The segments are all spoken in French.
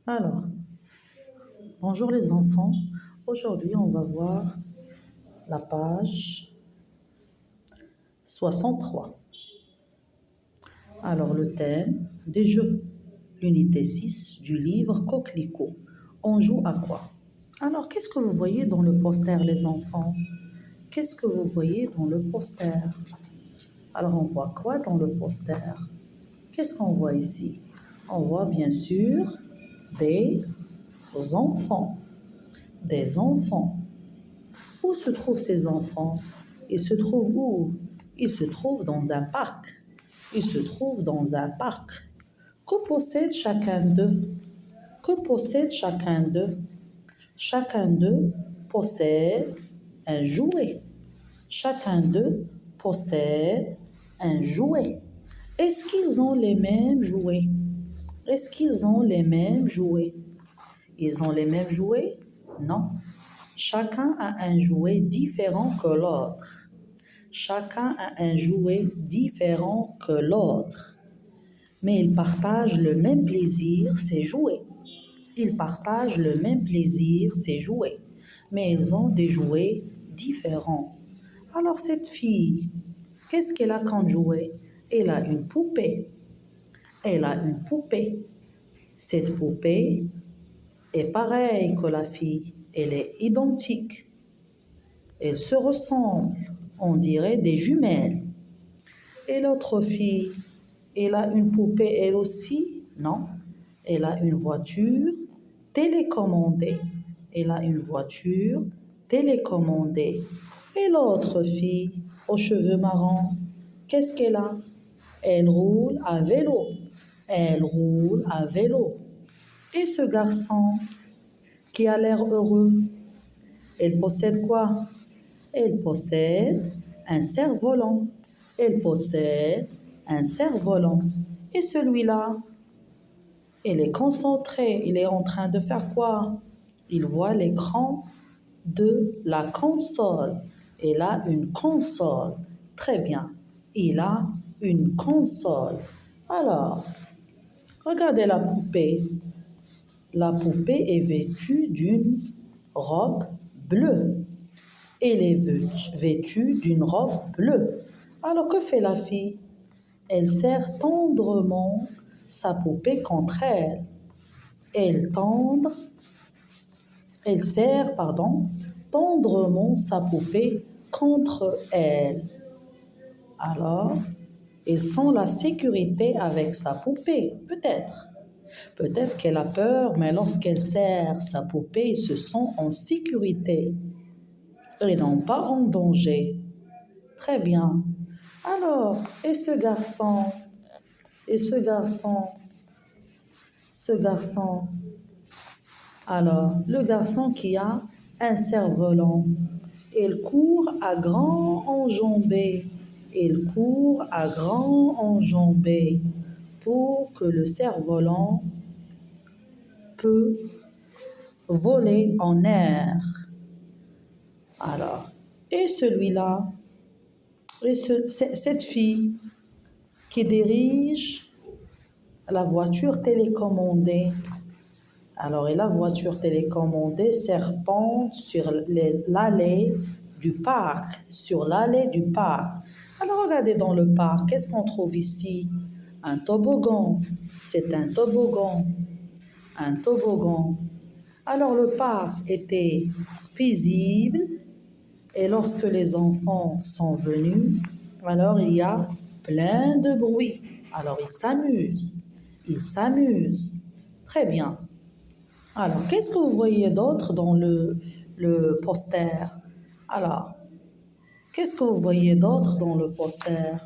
Alors, bonjour les enfants. Aujourd'hui, on va voir la page 63. Alors, le thème des jeux. L'unité 6 du livre Coquelicot. On joue à quoi? Alors, qu'est-ce que vous voyez dans le poster, les enfants? Qu'est-ce que vous voyez dans le poster? Alors, on voit quoi dans le poster? Qu'est-ce qu'on voit ici? On voit bien sûr des enfants. Des enfants. Où se trouvent ces enfants? Ils se trouvent où? Ils se trouvent dans un parc. Ils se trouvent dans un parc. Que possède chacun d'eux? Que possède chacun d'eux? Chacun d'eux possède un jouet. Chacun d'eux possède un jouet. Est-ce qu'ils ont les mêmes jouets? Est-ce qu'ils ont les mêmes jouets? Ils ont les mêmes jouets? Non. Chacun a un jouet différent que l'autre. Chacun a un jouet différent que l'autre. Mais ils partagent le même plaisir, c'est jouer. Ils partagent le même plaisir, c'est jouer. Mais ils ont des jouets différents. Alors cette fille, qu'est-ce qu'elle a comme jouet? Elle a une poupée. Elle a une poupée. Cette poupée est pareille que la fille. Elle est identique. Elles se ressemblent. On dirait des jumelles. Et l'autre fille, elle a une poupée elle aussi? Non. Elle a une voiture télécommandée. Elle a une voiture télécommandée. Et l'autre fille, aux cheveux marrons, qu'est-ce qu'elle a? Elle roule à vélo. Elle roule à vélo. Et ce garçon qui a l'air heureux, elle possède quoi? Elle possède un cerf-volant. Elle possède un cerf-volant. Et celui-là, il est concentré. Il est en train de faire quoi? Il voit l'écran de la console. Il a une console. Très bien. Il a une console. Alors, regardez la poupée. La poupée est vêtue d'une robe bleue. Elle est vêtue d'une robe bleue. Alors que fait la fille? Elle serre tendrement sa poupée contre elle. Elle serre, tendrement sa poupée contre elle. Alors, elle sent la sécurité avec sa poupée, peut-être. Peut-être qu'elle a peur, mais lorsqu'elle serre sa poupée, ils se sent en sécurité. Ils n'ont pas en danger. Très bien. Alors, et ce garçon, alors, le garçon qui a un cerf-volant, il court à grand enjambées. Il court à grand enjambées pour que le cerf-volant peut voler en air. Alors, et celui-là, cette fille qui dirige la voiture télécommandée. Alors, et la voiture télécommandée serpente sur l'allée du parc. Sur l'allée du parc. Alors, regardez dans le parc, qu'est-ce qu'on trouve ici? Un toboggan. C'est un toboggan. Un toboggan. Alors, le parc était paisible. Et lorsque les enfants sont venus, alors il y a plein de bruit. Alors, ils s'amusent. Ils s'amusent. Très bien. Alors, qu'est-ce que vous voyez d'autre dans le poster? Alors, qu'est-ce que vous voyez d'autre dans le poster?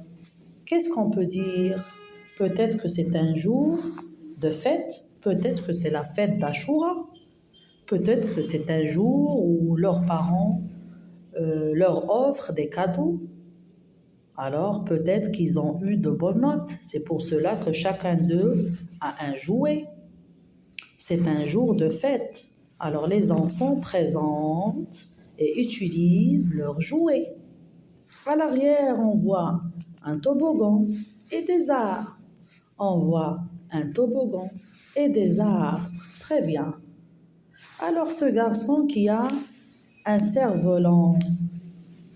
Qu'est-ce qu'on peut dire? Peut-être que c'est un jour de fête. Peut-être que c'est la fête d'Achoura. Peut-être que c'est un jour où leurs parents leur offrent des cadeaux. Alors, peut-être qu'ils ont eu de bonnes notes. C'est pour cela que chacun d'eux a un jouet. C'est un jour de fête. Alors les enfants présentent et utilisent leurs jouets. À l'arrière, on voit un toboggan et des arbres. On voit un toboggan et des arbres. Très bien. Alors ce garçon qui a un cerf-volant,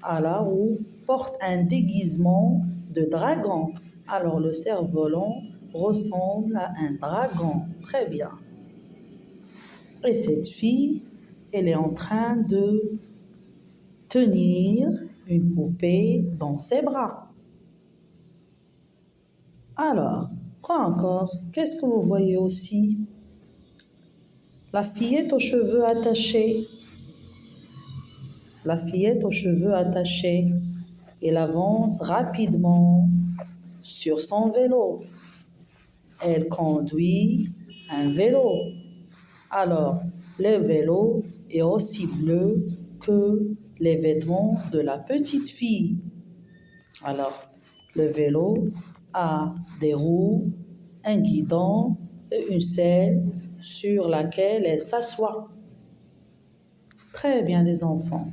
alors, ou porte un déguisement de dragon. Alors le cerf-volant ressemble à un dragon. Très bien. Et cette fille, elle est en train de tenir une poupée dans ses bras. Alors, quoi encore? Qu'est-ce que vous voyez aussi? La fillette aux cheveux attachés. La fillette aux cheveux attachés. Elle avance rapidement sur son vélo. Elle conduit un vélo. Alors, le vélo est aussi bleu que les vêtements de la petite fille. Alors, le vélo a des roues, un guidon et une selle sur laquelle elle s'assoit. Très bien, les enfants.